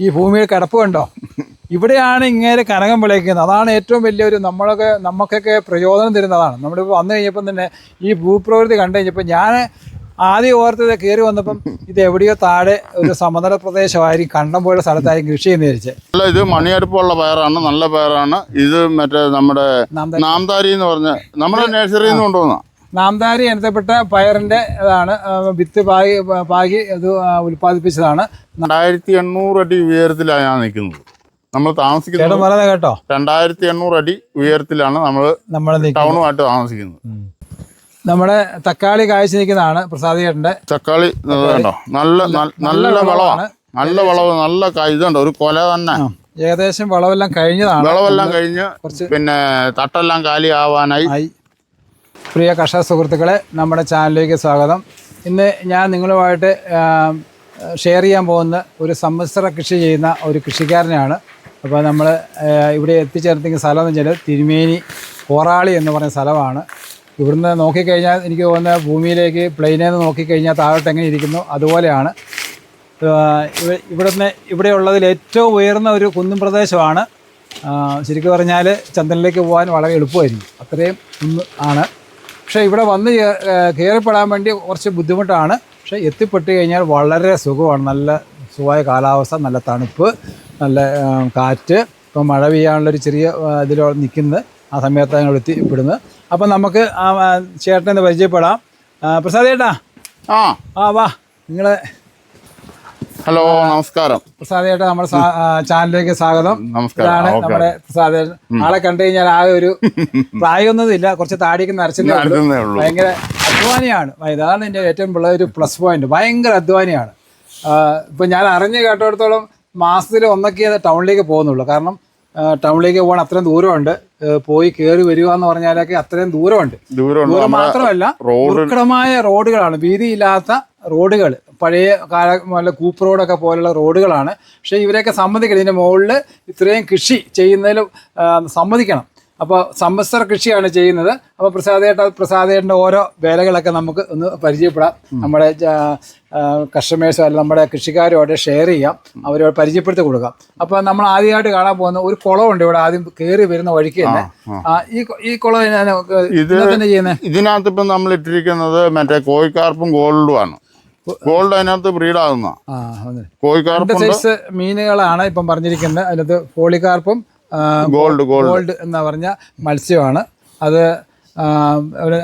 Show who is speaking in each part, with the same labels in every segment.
Speaker 1: ഈ ഭൂമിയിൽ കിടപ്പ് കണ്ടോ? ഇവിടെയാണ് ഇങ്ങനെ കനകം വിളയിക്കുന്നത്. അതാണ് ഏറ്റവും വലിയൊരു നമുക്കൊക്കെ പ്രചോദനം തരുന്നതാണ്. നമ്മളിപ്പോൾ വന്നു കഴിഞ്ഞപ്പം തന്നെ ഈ ഭൂപ്രകൃതി കണ്ടു കഴിഞ്ഞപ്പോൾ ഞാൻ ആദ്യം ഓർത്തത് കയറി വന്നപ്പം ഇത് എവിടെയോ താഴെ ഒരു സമതല പ്രദേശമായിരിക്കും, കണ്ടം പോലുള്ള സ്ഥലത്തായിരിക്കും കൃഷി എന്ന് വിചാരിച്ചത്.
Speaker 2: അല്ല, ഇത് മണിയടുപ്പുള്ള പയറാണ്, നല്ല പയറാണ്. ഇത് മറ്റേ നമ്മുടെ നാംതാരി എന്ന് പറഞ്ഞ നമ്മുടെ നഴ്സറിയിൽ നിന്ന് കൊണ്ടുവന്ന
Speaker 1: നാംതാരി ഇനത്തിൽപ്പെട്ട പയറിന്റെ ഇതാണ്. വിത്ത് പാകി ഇത് ഉൽപ്പാദിപ്പിച്ചതാണ്.
Speaker 2: 2800 അടി ഉയരത്തിലാണ് ഞാൻ നിൽക്കുന്നത്. നമ്മൾ താമസിക്കുന്നത്
Speaker 1: കേട്ടോ
Speaker 2: 2800 അടി ഉയരത്തിലാണ് നമ്മൾ ടൗണുമായിട്ട് താമസിക്കുന്നത്.
Speaker 1: നമ്മുടെ തക്കാളി കായ്ച്ചു നിൽക്കുന്നതാണ് പ്രസാദ് ചേട്ടന്റെ
Speaker 2: തക്കാളി. കണ്ടോ, നല്ല വിളവാണ്, നല്ല വിളവ്, നല്ല ഇതുണ്ട്, ഒരു കൊല തന്നെ.
Speaker 1: ഏകദേശം വിളവെല്ലാം കഴിഞ്ഞതാണ്.
Speaker 2: വിളവെല്ലാം കഴിഞ്ഞ് പിന്നെ തട്ടെല്ലാം കാലി ആവാനായി.
Speaker 1: പ്രിയ കർഷക സുഹൃത്തുക്കളെ, നമ്മുടെ ചാനലിലേക്ക് സ്വാഗതം. ഇന്ന് ഞാൻ നിങ്ങളുമായിട്ട് ഷെയർ ചെയ്യാൻ പോകുന്ന ഒരു സമ്മിശ്ര കൃഷി ചെയ്യുന്ന ഒരു കൃഷിക്കാരനാണ്. അപ്പോൾ നമ്മൾ ഇവിടെ എത്തിച്ചേർത്തിക്കുന്ന സ്ഥലം എന്ന് വെച്ചാൽ തിരുമേനി കോറാളി എന്ന് പറയുന്ന സ്ഥലമാണ്. ഇവിടുന്ന് നോക്കിക്കഴിഞ്ഞാൽ എനിക്ക് തോന്നുന്ന ഭൂമിയിലേക്ക് പ്ലെയിനിൽ നിന്ന് നോക്കിക്കഴിഞ്ഞാൽ താഴോട്ട് എങ്ങനെ ഇരിക്കുന്നു അതുപോലെയാണ്. ഇവിടെയുള്ളതിൽ ഏറ്റവും ഉയർന്ന ഒരു കുന്നും പ്രദേശമാണ്. ശരിക്കും പറഞ്ഞാൽ ചന്ദ്രനിലേക്ക് പോകാൻ വളരെ എളുപ്പമായിരിക്കും, അത്രയും കുന്ന് ആണ്. പക്ഷേ ഇവിടെ വന്ന് കയറിപ്പെടാൻ വേണ്ടി കുറച്ച് ബുദ്ധിമുട്ടാണ്. പക്ഷേ എത്തിപ്പെട്ട് കഴിഞ്ഞാൽ വളരെ സുഖമാണ്. നല്ല സുഖമായ കാലാവസ്ഥ, നല്ല തണുപ്പ്, നല്ല കാറ്റ്. ഇപ്പം മഴ പെയ്യാനുള്ളൊരു ചെറിയ ഇതിൽ നിൽക്കുന്നത്, ആ സമയത്താണ് ഞങ്ങൾ എത്തിപ്പെടുന്നത്. അപ്പം നമുക്ക് ചേട്ടനെ പരിചയപ്പെടാം. പ്രസാദ് ചേട്ടാ, വാ. നിങ്ങൾ
Speaker 2: ഹലോ, നമസ്കാരം.
Speaker 1: പ്രസാദ് ചേട്ടാ, നമ്മുടെ ചാനലിലേക്ക് സ്വാഗതം. ഇതാണ് നമ്മുടെ പ്രസാദ്. ആളെ കണ്ടു കഴിഞ്ഞാൽ ആകെ ഒരു പ്രായമൊന്നുമില്ല, കുറച്ച് താടിയൊക്കെ നരച്ചതേ ഉള്ളൂ. ഭയങ്കര അധ്വാനിയാണ്. ഇതാണ് എൻ്റെ ഏറ്റവും ഉള്ള ഒരു പ്ലസ് പോയിന്റ്. ഭയങ്കര അധ്വാനിയാണ്. ഇപ്പം ഞാൻ അറിഞ്ഞ് കേട്ടിടത്തോളം മാസത്തിൽ ഒന്നൊക്കെ ടൗണിലേക്ക് പോകുന്നുള്ളൂ. കാരണം ടൗണിലേക്ക് പോകാൻ അത്രയും ദൂരമുണ്ട്. പോയി കയറി വരിക എന്ന് പറഞ്ഞാലൊക്കെ അത്രയും ദൂരമുണ്ട്. ദൂരം മാത്രമല്ല, ദുർഘടമായ റോഡുകളാണ്, വീതിയില്ലാത്ത റോഡുകൾ, പഴയ കാല കൂപ്പ് റോഡൊക്കെ പോലുള്ള റോഡുകളാണ്. പക്ഷേ ഇവരെയൊക്കെ സമ്മതിക്കണം, ഇതിൻ്റെ മുകളിൽ ഇത്രയും കൃഷി ചെയ്യുന്നതിൽ സമ്മതിക്കണം. അപ്പോൾ സമ്മിശ്ര കൃഷിയാണ് ചെയ്യുന്നത്. അപ്പോൾ പ്രസാദേട്ടൻ്റെ ഓരോ വേലകളൊക്കെ നമുക്ക് ഒന്ന് പരിചയപ്പെടാം. നമ്മുടെ കസ്റ്റമേഴ്സോ അല്ലെങ്കിൽ നമ്മുടെ കൃഷിക്കാരുമായിട്ട് ഷെയർ ചെയ്യാം, അവരോട് പരിചയപ്പെടുത്തി കൊടുക്കാം. അപ്പോൾ നമ്മൾ ആദ്യമായിട്ട് കാണാൻ പോകുന്ന ഒരു കുളമുണ്ട് ഇവിടെ. ആദ്യം കയറി വരുന്ന വഴിക്ക് തന്നെ ഈ കുളം തന്നെ ചെയ്യുന്നത്.
Speaker 2: ഇതിനകത്ത് ഇപ്പം നമ്മൾ ഇട്ടിരിക്കുന്നത് മറ്റേ കോഴിക്കാർപ്പും ഗോൾഡും ആണ്. ഗോൾഡ് അതിനകത്ത് ബ്രീഡാകുന്ന കോഴിക്കാർപ്പ് സൈസ്
Speaker 1: മീനുകളാണ് ഇപ്പം പറഞ്ഞിരിക്കുന്നത്. അതിനകത്ത് പോളികാർപ്പും ഗോൾഡ് എന്ന് പറഞ്ഞ മത്സ്യമാണ് അത്.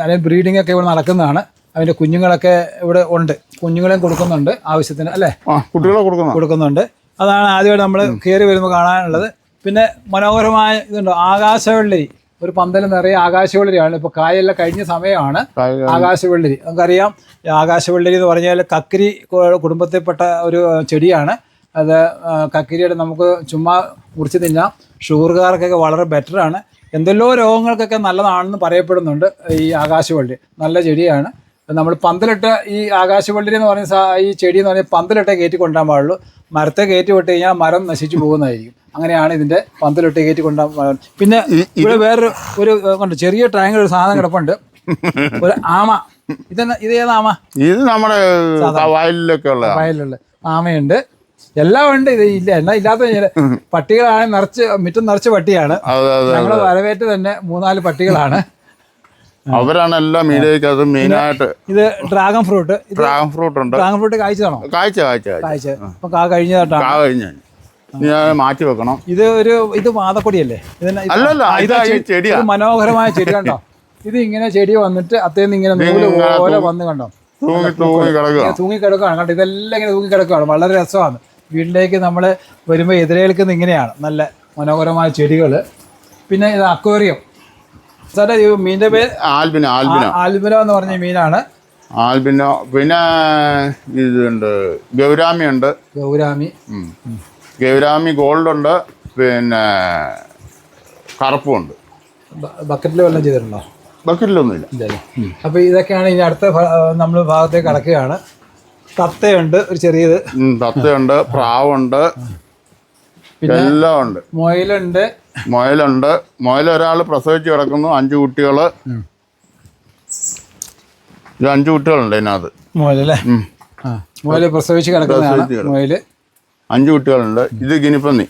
Speaker 1: അതിന് ബ്രീഡിംഗ് ഒക്കെ ഇവിടെ നടക്കുന്നതാണ്. അതിൻ്റെ കുഞ്ഞുങ്ങളൊക്കെ ഇവിടെ ഉണ്ട്, കുഞ്ഞുങ്ങളെയും കൊടുക്കുന്നുണ്ട് ആവശ്യത്തിന്, അല്ലേ?
Speaker 2: കുട്ടികളെ
Speaker 1: കൊടുക്കുന്നുണ്ട്. അതാണ് ആദ്യമായിട്ട് നമ്മൾ കയറി വരുമ്പോൾ കാണാനുള്ളത്. പിന്നെ മനോഹരമായ ഇതുണ്ട്, ആകാശവെള്ളരി. ഒരു പന്തൽ നിറയെ ആകാശവെള്ളരിയാണ്. ഇപ്പോൾ കായെല്ലാം കഴിഞ്ഞ സമയമാണ് ആകാശവെള്ളരി. നമുക്കറിയാം, ആകാശവെള്ളരി എന്ന് പറഞ്ഞാൽ കക്കിരി കുടുംബത്തിൽപ്പെട്ട ഒരു ചെടിയാണ്. അത് കക്കിരിയുടെ നമുക്ക് ചുമ്മാ മുറിച്ച് തിന്നാം. ഷുഗറുകാർക്കൊക്കെ വളരെ ബെറ്ററാണ്. എന്തെല്ലോ രോഗങ്ങൾക്കൊക്കെ നല്ലതാണെന്ന് പറയപ്പെടുന്നുണ്ട് ഈ ആകാശവള്ളി. നല്ല ചെടിയാണ്. നമ്മൾ പന്തലിട്ട് ഈ ആകാശവള്ളി എന്ന് പറയുന്ന ഈ ചെടി എന്ന് പറഞ്ഞാൽ പന്തലിട്ടേ കയറ്റി കൊണ്ടുപോകാൻ പാടുള്ളൂ. മരത്തെ കയറ്റി വിട്ട് കഴിഞ്ഞാൽ മരം നശിച്ചു പോകുന്നതായിരിക്കും. അങ്ങനെയാണ് ഇതിൻ്റെ പന്തലിട്ട് കയറ്റി കൊണ്ടുപോകാൻ പാടുള്ളൂ. പിന്നെ ഇവിടെ വേറൊരു കൊണ്ട് ചെറിയ ടാങ്കിൽ ഒരു സാധനം കിടപ്പുണ്ട്, ഒരു ആമ. ഇത് ഏതാ ആമ? ഇത് നമ്മുടെ വയലിലുള്ള ആമയുണ്ട്. എല്ലാം ഉണ്ട്. ഇത് ഇല്ല എന്നാ ഇല്ലാത്ത പട്ടികളാണ് നിറച്ച്, മുറ്റം നിറച്ച് പട്ടിയാണ്. ഞങ്ങൾ വരവേറ്റ് തന്നെ 3-4 പട്ടികളാണ്.
Speaker 2: അവരാണ് എല്ലാം മെയിനായിട്ട്.
Speaker 1: ഇത് ഡ്രാഗൺ ഫ്രൂട്ട് ഉണ്ട്. ഡ്രാഗൺ ഫ്രൂട്ട് കായ്ച്ചതാണോ? കായ്ച്ച. അപ്പൊ കഴിഞ്ഞതായിട്ടാണ്
Speaker 2: മാറ്റി വെക്കണം.
Speaker 1: ഇത് വാതക്കൊടിയല്ലേ? ഇത് മനോഹരമായ ചെടി കണ്ടോ? ഇത് ഇങ്ങനെ ചെടി വന്നിട്ട് അത്തേന്ന് ഇങ്ങനെ നൂല് പോലെ വന്ന് കണ്ടോ തൂങ്ങിക്കിടക്കുകയാണ്. കണ്ടോ, ഇതെല്ലാം ഇങ്ങനെ തൂങ്ങിക്കിടക്കുകയാണ്. വളരെ രസമാണ്. വീട്ടിലേക്ക് നമ്മൾ വരുമ്പോൾ എതിരേൽക്കുന്ന ഇങ്ങനെയാണ് നല്ല മനോഹരമായ ചെടികൾ. പിന്നെ ഇത് അക്വേറിയം. സാറേ, ഈ മീനിന്റെ പേര് ആൽബിനോ എന്ന് പറഞ്ഞ മീനാണ്.
Speaker 2: ആൽബിനോ. പിന്നെ ഇതുണ്ട്, ഗൗരാമി ഉണ്ട്. ഗൗരാമി ഗോൾഡ് ഉണ്ട്. പിന്നെ കറുപ്പും ഉണ്ട്.
Speaker 1: ബക്കറ്റിൽ വെള്ളം ചെയ്തിട്ടുണ്ടോ?
Speaker 2: ബക്കറ്റിലൊന്നുമില്ല.
Speaker 1: അപ്പൊ ഇതൊക്കെയാണ് ഇനി അടുത്ത നമ്മൾ ഭാഗത്തേക്ക് കടക്കുകയാണ്. തത്തയുണ്ട്, ഒരു ചെറിയത്
Speaker 2: തത്തയുണ്ട്, പ്രാവുണ്ട്, എല്ലാം ഉണ്ട്. മുയലുണ്ട്. മുയൽ ഒരാൾ പ്രസവിച്ച് കിടക്കുന്നു, 5 കുട്ടികള്. ഇത് 5 കുട്ടികളുണ്ട് ഇതിനകത്ത്.
Speaker 1: മുയലല്ലേ? മുയല് പ്രസവിച്ച് കിടക്കുന്നതാണ് മുയല്.
Speaker 2: 5 കുട്ടികളുണ്ട്. ഇത് ഗിനിപ്പന്നി.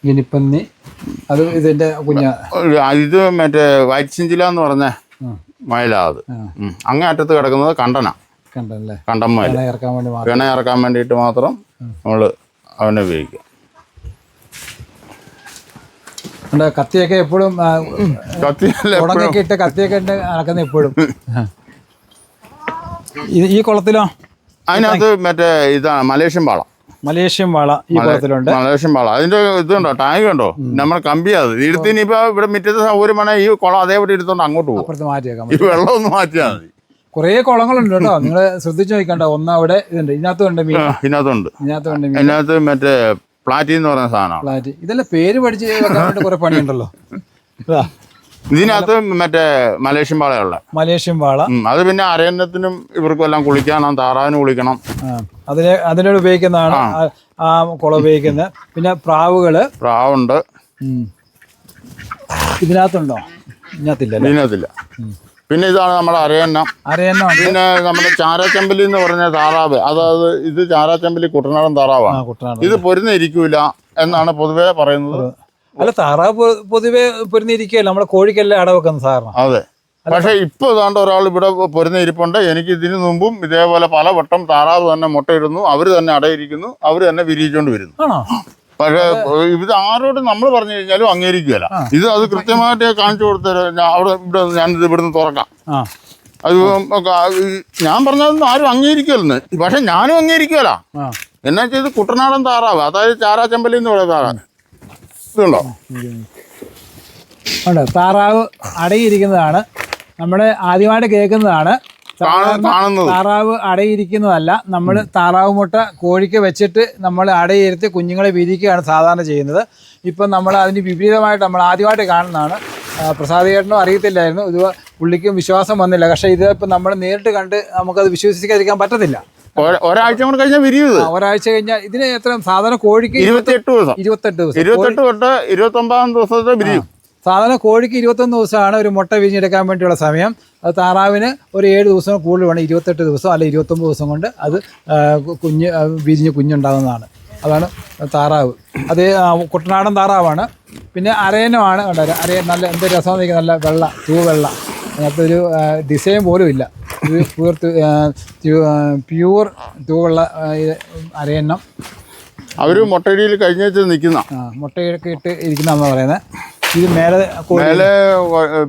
Speaker 1: ഗിനിപ്പന്നി അത് ഇതിന്റെ
Speaker 2: ഇത് മറ്റേ വൈറ്റ് ചിഞ്ചില എന്ന് പറഞ്ഞ മയിലാ. അത് അങ്ങേ അറ്റത്ത് കിടക്കുന്നത് കണ്ടനാ.
Speaker 1: കണ്ടല്ലേ?
Speaker 2: കണ്ടൻ മയിൽ. പിണ ഇറക്കാൻ വേണ്ടിയിട്ട് മാത്രം നമ്മൾ അവനെ ഉപയോഗിക്കും.
Speaker 1: കത്തിയൊക്കെ എപ്പോഴും ഉടങ്ങൊക്കെ ഇട്ട് കത്തിയൊക്കെ ഉണ്ട് നടക്കുന്ന എപ്പോഴും. ഈ കുളത്തിലോ?
Speaker 2: അതിനകത്ത് മറ്റേ ഇതാണ് മലേഷ്യൻ വാള.
Speaker 1: മലേഷ്യൻ വാള ഈ കുളത്തിലുണ്ട്.
Speaker 2: മലേഷ്യൻ വാള. അതിന്റെ ഇതുണ്ടോ, ടാങ്ക് ഉണ്ടോ? നമ്മൾ കമ്പിയാത് എടുത്തിനിപ്പോ ഇവിടെ മുറ്റത്ത് സൗകര്യം വേണേ ഈ കുളം അതേപടി എടുത്തോണ്ട് അങ്ങോട്ട് പോകും.
Speaker 1: മാറ്റിയേക്കാം.
Speaker 2: ഈ വെള്ളം ഒന്ന് മാറ്റിയാൽ മതി.
Speaker 1: കുറേ കുളങ്ങളുണ്ട് കേട്ടോ, നിങ്ങൾ ശ്രദ്ധിച്ചു നോക്കണ്ട. ഒന്നവിടെ ഇതുണ്ട്, ഇതിനകത്തുണ്ട് മീൻ.
Speaker 2: ഇതിനകത്ത് മറ്റേ പ്ലാറ്റി എന്ന് പറയുന്ന സാധനമാണ്.
Speaker 1: പ്ലാറ്റി. ഇതെല്ലാം പേര് പഠിച്ച് വെക്കാൻ വേണ്ടി കുറെ പണിയുണ്ടല്ലോ.
Speaker 2: ഇതിനകത്ത് മറ്റേ മലേഷ്യൻ വാളയുള്ള
Speaker 1: മലേഷ്യൻ വാള. അത്
Speaker 2: പിന്നെ അരയന്നത്തിനും ഇവർക്കും എല്ലാം കുളിക്കണം, താറാവിന് കുളിക്കണം.
Speaker 1: അതിനോട് ഉപയോഗിക്കുന്നതാണ് ആ കുളം ഉപയോഗിക്കുന്നത്. പിന്നെ പ്രാവുണ്ട്.
Speaker 2: ഇതിനകത്തുണ്ടോ? ഇതിനകത്തില്ല. പിന്നെ ഇതാണ് നമ്മുടെ അരയന്നം. പിന്നെ നമ്മുടെ ചാരാച്ചമ്പലി എന്ന് പറഞ്ഞ താറാവ്. അതായത് ഇത് ചാരാച്ചമ്പലി കുട്ടനാടൻ താറാവാണ്. ഇത് പൊരുന്നിരിക്കൂല എന്നാണ് പൊതുവെ പറയുന്നത്.
Speaker 1: അല്ല, താറാവ് പൊതുവെ പൊരുന്നിരിക്കുകയല്ല, നമ്മുടെ കോഴിക്കെല്ലാം അടവെക്കുന്ന സാധാരണ.
Speaker 2: അതെ. പക്ഷെ ഇപ്പൊ ഏതാണ്ട് ഒരാൾ ഇവിടെ പൊരുന്നിരിപ്പുണ്ട്. എനിക്ക് ഇതിനു മുമ്പും ഇതേപോലെ പലവട്ടം താറാവ് തന്നെ മുട്ടയിടുന്നു, അവർ തന്നെ അടയിരിക്കുന്നു, അവർ തന്നെ വിരിയിച്ചോണ്ട് വരുന്നു. പക്ഷെ ഇത് ആരോട് നമ്മൾ പറഞ്ഞു കഴിഞ്ഞാലും അംഗീകരിക്കുകയല്ല. ഇത് അത് കൃത്യമായിട്ട് കാണിച്ചു കൊടുത്തരാം. അവിടെ ഞാനിത് ഇവിടുന്ന് തുറക്കാം. അത് ഞാൻ പറഞ്ഞതൊന്നും ആരും അംഗീകരിക്കലെന്ന്. പക്ഷെ ഞാനും അംഗീകരിക്കുകയല്ല. എന്നാ ചെയ്ത് കുട്ടനാടൻ താറാവ്, അതായത് ചാരാച്ചമ്പലി എന്ന് പറയുന്ന താറാവ്. ഇതുണ്ടോ?
Speaker 1: താറാവ് അടയിരിക്കുന്നതാണ് നമ്മുടെ ആദ്യമായിട്ട് കേൾക്കുന്നതാണ്. താറാവ് അടയിരിക്കുന്നതല്ല. നമ്മൾ താറാവ് മുട്ട കോഴിക്ക് വെച്ചിട്ട് നമ്മൾ അടയിരുത്തി കുഞ്ഞുങ്ങളെ വിരിക്കുകയാണ് സാധാരണ ചെയ്യുന്നത്. ഇപ്പം നമ്മൾ അതിന് വിപരീതമായിട്ട് നമ്മൾ ആദ്യമായിട്ട് കാണുന്നതാണ്. പ്രസാദേട്ടനും അറിയത്തില്ലായിരുന്നു, ഇത് പുള്ളിക്കും വിശ്വാസം വന്നില്ല. പക്ഷേ ഇത് ഇപ്പം നമ്മൾ നേരിട്ട് കണ്ട് നമുക്കത് വിശ്വസിക്കാതിരിക്കാൻ പറ്റത്തില്ല.
Speaker 2: ഒരാഴ്ച കൊണ്ട് കഴിഞ്ഞാൽ വിരിയുന്നത്.
Speaker 1: ഒരാഴ്ച കഴിഞ്ഞാൽ ഇതിന് എത്ര സാധാരണ കോഴിക്ക്
Speaker 2: 28 ദിവസം 28 തൊട്ട് 29 ദിവസത്തെ വിരിയും.
Speaker 1: സാധാരണ കോഴിക്ക് 21 ദിവസമാണ് ഒരു മുട്ട വിരിഞ്ഞെടുക്കാൻ വേണ്ടിയുള്ള സമയം. അത് താറാവിന് ഒരു 7 ദിവസം കൂടുതൽ വേണം. 28 ദിവസം അല്ല 29 ദിവസം കൊണ്ട് അത് വിരിഞ്ഞ് കുഞ്ഞുണ്ടാകുന്നതാണ്. അതാണ് താറാവ്. അത് കുട്ടനാടൻ താറാവാണ്. പിന്നെ അരയനമാണ്. അരയൻ നല്ല എന്ത് രസം നിൽക്കുന്നത്, നല്ല വെള്ള തൂവെള്ള. അതിനകത്തൊരു ഡിസൈൻ പോലും ഇല്ല. ഇത് പ്യൂർ തൂവെള്ള അരയന്നം.
Speaker 2: അവർ മുട്ടയിടിയിൽ കഴിഞ്ഞ നിൽക്കുന്ന
Speaker 1: മുട്ടയൊക്കെ ഇട്ട് ഇരിക്കുന്നതെന്ന് പറയുന്നത്. ഇത് മേലെ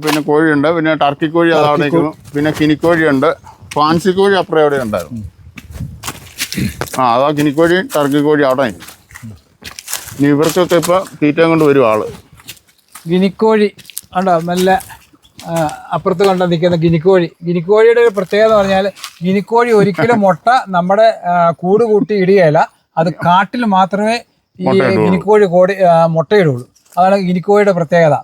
Speaker 2: പിന്നെ കോഴിയുണ്ട്. പിന്നെ ടർക്കി കോഴി അതവിടെ നിൽക്കുന്നു. പിന്നെ കിനിക്കോഴിയുണ്ട്. ഫാൻസി കോഴി അപ്പുറം എവിടെ ഉണ്ടായിരുന്നു. അതാ കിനിക്കോഴി ടർക്കി കോഴി അവിടെ നിൽക്കും. ഇനി ഇവർക്കൊക്കെ ഇപ്പൊ തീറ്റയും കൊണ്ട് വരും ആള്.
Speaker 1: ഗിനിക്കോഴി ഉണ്ടോ? നല്ല അപ്പുറത്ത് കണ്ട നിൽക്കുന്ന ഗിനിക്കോഴിയുടെ ഒരു പ്രത്യേകത എന്ന് പറഞ്ഞാൽ, ഗിനിക്കോഴി ഒരിക്കലും മുട്ട നമ്മുടെ കൂട് കൂട്ടി ഇടുകയില്ല. അത് കാട്ടിൽ മാത്രമേ ഈ ഗിനിക്കോഴി മുട്ടയിടുള്ളൂ. അതാണ് ഗിനിക്കോഴിയുടെ പ്രത്യേകത.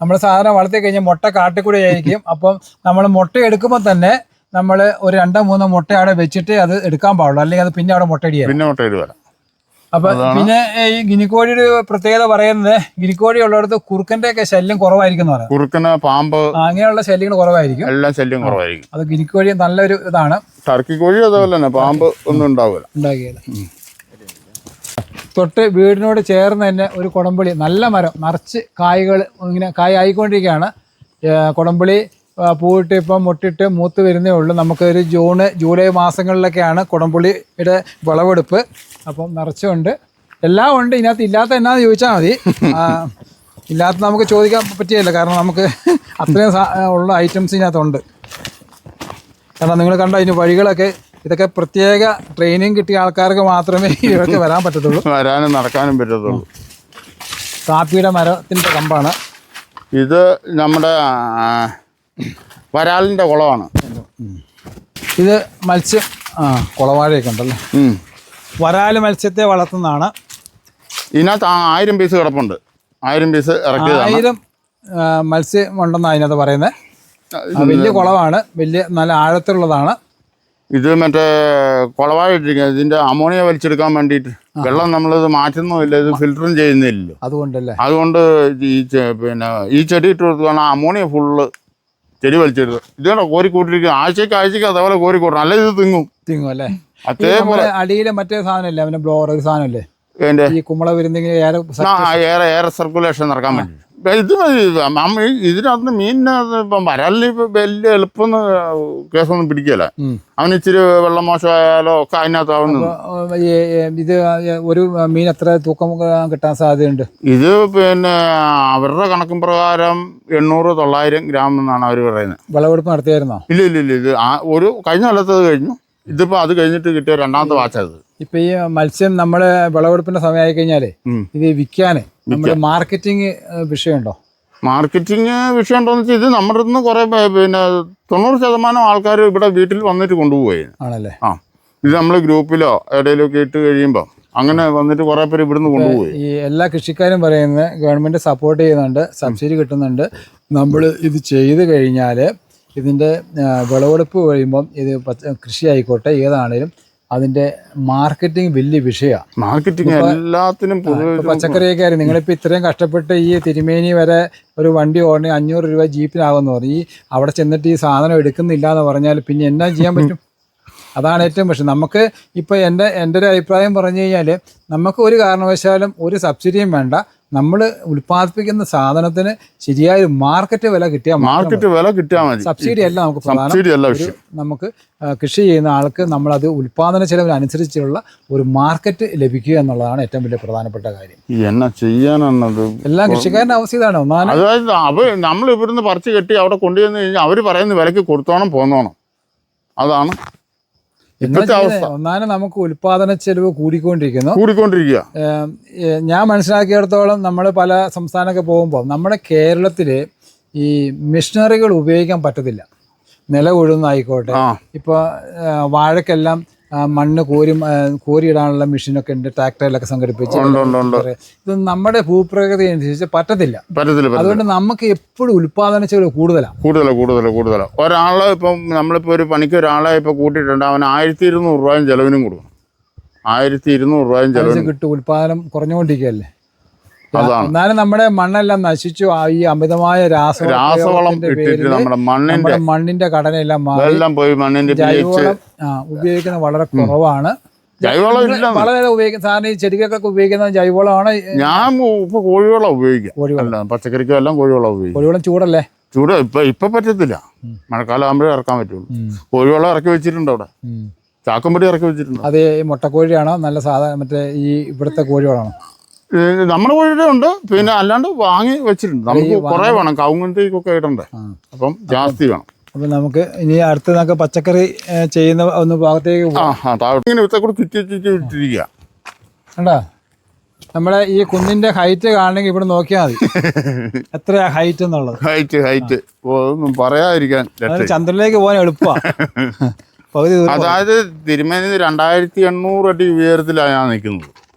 Speaker 1: നമ്മൾ സാധാരണ വളർത്തി കഴിഞ്ഞാൽ മുട്ട കാട്ടിക്കൂടെ ആയിരിക്കും. അപ്പം നമ്മൾ മുട്ട എടുക്കുമ്പോൾ തന്നെ നമ്മൾ ഒരു 2-3 മുട്ട അവിടെ വെച്ചിട്ട് അത് എടുക്കാൻ പാടുള്ളൂ. അല്ലെങ്കിൽ അത് പിന്നെ അവിടെ മുട്ടയിടുക. അപ്പൊ പിന്നെ ഈ ഗിനിക്കോഴിയുടെ പ്രത്യേകത പറയുന്നത്, ഗിനിക്കോഴി ഉള്ളിടത്ത് കുറുക്കന്റെ ഒക്കെ ശല്യം കുറവായിരിക്കും.
Speaker 2: കുറുക്കന്, പാമ്പ്,
Speaker 1: അങ്ങനെയുള്ള ശല്യങ്ങൾ കുറവായിരിക്കും.
Speaker 2: എല്ലാം ശല്യം കുറവായിരിക്കും.
Speaker 1: അത് ഗിനിക്കോഴി നല്ലൊരു ഇതാണ്.
Speaker 2: ടർക്കി കോഴി അതേപോലെ തന്നെ പാമ്പ് ഒന്നും
Speaker 1: ഉണ്ടാകില്ല. തൊട്ട് വീടിനോട് ചേർന്ന് തന്നെ ഒരു കുടംപുളി, നല്ല മരം, നിറച്ച് കായ്കൾ ഇങ്ങനെ കായ് ആയിക്കൊണ്ടിരിക്കുകയാണ്. കുടംപുളി പൂവിട്ട് ഇപ്പം മുട്ടിട്ട് മൂത്ത് വരുന്നേ ഉള്ളൂ. നമുക്കൊരു ജൂലൈ മാസങ്ങളിലൊക്കെയാണ് കുടംപുളിയുടെ വിളവെടുപ്പ്. അപ്പം നിറച്ചുണ്ട്, എല്ലാം ഉണ്ട്. ഇതിനകത്ത് ഇല്ലാത്ത എന്നാന്ന് ചോദിച്ചാൽ മതി. ഇല്ലാത്ത നമുക്ക് ചോദിക്കാൻ പറ്റിയല്ല, കാരണം നമുക്ക് അത്രയും ഉള്ള ഐറ്റംസ് ഇതിനകത്തുണ്ട്. കാരണം നിങ്ങൾ കണ്ട ഇതിന് വഴികളൊക്കെ, ഇതൊക്കെ പ്രത്യേക ട്രെയിനിങ് കിട്ടിയ ആൾക്കാർക്ക് മാത്രമേ ഇവർക്ക് വരാൻ പറ്റത്തുള്ളൂ,
Speaker 2: വരാനും നടക്കാനും പറ്റത്തുള്ളൂ.
Speaker 1: കാപ്പിയുടെ മരത്തിൻ്റെ കമ്പാണ്
Speaker 2: ഇത്. നമ്മുടെ വരാലിൻ്റെ കുളമാണ്
Speaker 1: ഇത്. മത്സ്യം കുളവാഴയൊക്കെ ഉണ്ടല്ലോ. വരാല് മത്സ്യത്തെ വളർത്തുന്നതാണ്.
Speaker 2: ഇതിനകത്ത് 1000 പീസ് കിടപ്പുണ്ട്. 1000 പീസ് ഇറക്കിയതാണ്.
Speaker 1: 1000 മത്സ്യം ഉണ്ടെന്നാണ് അതിനകത്ത് പറയുന്നത്. വലിയ കുളമാണ്, വലിയ നല്ല ആഴത്തിലുള്ളതാണ്.
Speaker 2: ഇത് മറ്റേ കുളവാഴ ഇട്ടിരിക്കുന്നത്. ഇതിന്റെ അമോണിയ വലിച്ചെടുക്കാൻ വേണ്ടിയിട്ട് വെള്ളം നമ്മളിത് മാറ്റുന്നുമില്ല, ഇത് ഫിൽറ്ററും ചെയ്യുന്നില്ലല്ലോ. അതുകൊണ്ട് ഈ ചെടി ഇട്ട് കൊടുക്കുകയാണ്. അമോണിയ ഫുള്ള് ചെടി വലിച്ചെടുത്ത് ഇതുകൊണ്ട് കോരിക്കൂട്ടിരിക്കുക. ആഴ്ചയ്ക്ക് അതേപോലെ കോരിക്കൂട്ടണം, അല്ലെ ഇത് തിങ്ങും
Speaker 1: അല്ലേ.
Speaker 2: അതേപോലെ
Speaker 1: അടിയിലെ മറ്റേ സാധനമല്ലേ അവന്റെ ബ്ലോർ ഒരു സാധനമല്ലേ
Speaker 2: എന്റെ
Speaker 1: ഈ കുമ്പള വരുന്നെങ്കിൽ
Speaker 2: ഏറെ സർക്കുലേഷൻ നടക്കാൻ പറ്റും. ഇത് ഇതിനകത്ത് മീനിന് ഇപ്പം വരാലിന് ഇപ്പൊ വലിയ എളുപ്പം കേസൊന്നും പിടിക്കല. അവന് ഇച്ചിരി വെള്ളം മോശമായാലോ ഒക്കെ അതിനകത്താവുന്നു.
Speaker 1: ഇത് ഒരു മീൻ എത്ര തൂക്കം കിട്ടാൻ സാധ്യതയുണ്ട്? ഇത്
Speaker 2: പിന്നെ അവരുടെ കണക്കും പ്രകാരം 800-900 ഗ്രാം എന്നാണ് അവർ പറയുന്നത്.
Speaker 1: വിളവെടുപ്പ് നടത്തിയായിരുന്നോ?
Speaker 2: ഇല്ല ഇത് ഒരു കഴിഞ്ഞ കൊല്ലത്തത് കഴിഞ്ഞു. ഇതിപ്പോ അത് കഴിഞ്ഞിട്ട് കിട്ടിയ രണ്ടാമത്തെ വാച്ചത്.
Speaker 1: ഇപ്പൊ ഈ മത്സ്യം നമ്മള് വിളവെടുപ്പിന്റെ സമയമായി കഴിഞ്ഞാലേ ഇത് വിൽക്കാന് നമ്മുടെ മാർക്കറ്റിംഗ് വിഷയമുണ്ടോ?
Speaker 2: മാർക്കറ്റിംഗ് വിഷയം ഉണ്ടോന്ന് വെച്ചാൽ ഇത് നമ്മുടെ നിന്ന് കുറെ പിന്നെ 90% ആൾക്കാർ ഇവിടെ വീട്ടിൽ വന്നിട്ട് കൊണ്ടുപോയി
Speaker 1: ആണല്ലേ.
Speaker 2: ഇത് നമ്മൾ ഗ്രൂപ്പിലോ എവിടെയെങ്കിലുമൊക്കെ ഇട്ട് കഴിയുമ്പോൾ അങ്ങനെ വന്നിട്ട് കുറെ പേര് ഇവിടുന്ന് കൊണ്ടുപോയി.
Speaker 1: ഈ എല്ലാ കൃഷിക്കാരും പറയുന്നത് ഗവൺമെന്റ് സപ്പോർട്ട് ചെയ്യുന്നുണ്ട്, സബ്സിഡി കിട്ടുന്നുണ്ട്. നമ്മൾ ഇത് ചെയ്ത് കഴിഞ്ഞാൽ ഇതിന്റെ വിളവെടുപ്പ് കഴിയുമ്പം ഇത് കൃഷി ആയിക്കോട്ടെ ഏതാണേലും അതിന്റെ മാർക്കറ്റിംഗ് വലിയ വിഷയമാണ്.
Speaker 2: മാർക്കറ്റിംഗ് എല്ലാത്തിനും
Speaker 1: പച്ചക്കറിയൊക്കെ ആയിരുന്നു. നിങ്ങളിപ്പോൾ ഇത്രയും കഷ്ടപ്പെട്ട് ഈ തിരുമേനി വരെ ഒരു വണ്ടി ഓടണേ 500 രൂപ ജീപ്പിനാകുമെന്ന് പറഞ്ഞു. ഈ അവിടെ ചെന്നിട്ട് ഈ സാധനം എടുക്കുന്നില്ല എന്ന് പറഞ്ഞാൽ പിന്നെ എന്നാ ചെയ്യാൻ പറ്റും? അതാണ് ഏറ്റവും പ്രശ്നം. നമുക്ക് ഇപ്പോൾ എൻ്റെ ഒരു അഭിപ്രായം പറഞ്ഞു കഴിഞ്ഞാൽ നമുക്ക് ഒരു കാരണവശാലും ഒരു സബ്സിഡിയും വേണ്ട. നമ്മൾ ഉൽപ്പാദിപ്പിക്കുന്ന സാധനത്തിന് ശരിയായ മാർക്കറ്റ് വില കിട്ടിയാൽ
Speaker 2: മതി.
Speaker 1: സബ്സിഡി അല്ല നമുക്ക് പ്രധാനം. നമുക്ക് കൃഷി ചെയ്യുന്ന ആൾക്ക് നമ്മളത് ഉൽപ്പാദന ചെലവിനനുസരിച്ചുള്ള ഒരു മാർക്കറ്റ് ലഭിക്കുക എന്നുള്ളതാണ് ഏറ്റവും വലിയ പ്രധാനപ്പെട്ട കാര്യം.
Speaker 2: എന്നാ ചെയ്യാനാണത്?
Speaker 1: എല്ലാ കൃഷിക്കാരൻ്റെ അവസ്ഥ ഇതാണ്.
Speaker 2: അതായത് നമ്മൾ ഇവിടുന്ന് പറിച്ച് കെട്ടി അവിടെ കൊണ്ടുവന്ന് കഴിഞ്ഞാൽ അവർ പറയുന്ന വിലക്ക് കൊടുത്തോണം പോന്നോണം. അതാണ്
Speaker 1: ഒന്നാമത് നമുക്ക് ഉൽപാദന ചെലവ്
Speaker 2: കൂടിക്കൊണ്ടിരിക്കുക.
Speaker 1: ഞാൻ മനസ്സിലാക്കിയിടത്തോളം നമ്മൾ പല സംസ്ഥാനമൊക്കെ പോകുമ്പോൾ നമ്മുടെ കേരളത്തിൽ ഈ മെഷീനറികൾ ഉപയോഗിക്കാൻ പറ്റത്തില്ല. നില ഉഴുന്നായിക്കോട്ടെ, ഇപ്പോൾ വാഴക്കെല്ലാം മണ്ണ് കോരിയിടാനുള്ള മെഷീനൊക്കെ ഉണ്ട്, ട്രാക്ടറിലൊക്കെ സംഘടിപ്പിച്ച്. ഇത് നമ്മുടെ ഭൂപ്രകൃതി അനുസരിച്ച് പറ്റത്തില്ല. അതുകൊണ്ട് നമുക്ക് എപ്പോഴും ഉൽപാദന ചെലവ് കൂടുതലാണ്.
Speaker 2: ഒരാളെ ഇപ്പം നമ്മളിപ്പോൾ ഒരു പണിക്ക് ഒരാളെ ഇപ്പൊ കൂട്ടിയിട്ടുണ്ട്, അവന് 1200 രൂപയും ചെലവിനും കൊടുക്കണം. 1200 രൂപയും ചെലവിനും
Speaker 1: കിട്ടും. ഉൽപാദനം കുറഞ്ഞുകൊണ്ടിരിക്കുകയല്ലേ. എന്നാലും നമ്മുടെ മണ്ണെല്ലാം നശിച്ചു. ഈ അമിതമായ
Speaker 2: രാസവളം ഇട്ടിട്ട് നമ്മുടെ
Speaker 1: മണ്ണിന്റെ ഘടനയെല്ലാം
Speaker 2: പോയി. മണ്ണിന്റെ
Speaker 1: ജൈവവളം ഉപയോഗിക്കുന്നത് വളരെ കുറവാണ്.
Speaker 2: ജൈവവളം
Speaker 1: വളരെ ഉപയോഗിക്കുന്ന സാധാരണ ഈ ചെടികൾക്കൊക്കെ ഉപയോഗിക്കുന്ന ജൈവവളമാണ്.
Speaker 2: ഞാൻ ഇപ്പൊ കോഴിവളം ഉപയോഗിക്കാം. പച്ചക്കറിക്കും എല്ലാം കോഴിവളം ഉപയോഗിക്കും.
Speaker 1: കോഴിവളം ചൂടല്ലേ?
Speaker 2: ചൂട് ഇപ്പൊ പറ്റത്തില്ല. മഴക്കാലം ആകുമ്പോഴേ ഇറക്കാൻ പറ്റുള്ളൂ. കോഴിവളം ഇറക്കി വെച്ചിട്ടുണ്ട് അവിടെ. ചാക്കുംപടി ഇറക്കി വെച്ചിട്ടുണ്ട്.
Speaker 1: അത് മുട്ടക്കോഴിയാണോ നല്ല സാധാരണ മറ്റേ ഈ ഇവിടുത്തെ കോഴിവളാണോ?
Speaker 2: നമ്മുടെ കോഴിയുടെ ഉണ്ട്, പിന്നെ അല്ലാണ്ട് വാങ്ങി വെച്ചിട്ടുണ്ട്. നമുക്ക് കുറെ വേണം, കവുങ്ങത്തേക്കൊക്കെ ഇടണ്ടേ, അപ്പം ജാസ്തി വേണം.
Speaker 1: അപ്പൊ നമുക്ക് ഇനി അടുത്ത പച്ചക്കറി ചെയ്യുന്ന ഒന്ന് ഭാഗത്തേക്ക്
Speaker 2: ഇങ്ങനെ വിത്തക്കൂടെ ചുറ്റിട്ടിരിക്കുക.
Speaker 1: കണ്ടാ നമ്മളെ ഈ കുന്നിന്റെ ഹൈറ്റ് കാണണമെങ്കിൽ ഇവിടെ നോക്കിയാൽ മതി എത്രയാ ഹൈറ്റ് എന്നുള്ളത്.
Speaker 2: ഹൈറ്റ് ഒന്നും പറയാതിരിക്കാൻ.
Speaker 1: ചന്ദ്രനിലേക്ക് പോകാൻ എളുപ്പമാണ്.
Speaker 2: അതായത് തിരുമേനി 2800 അടി ഉയരത്തിലാണ് ഞാൻ നിൽക്കുന്നത്.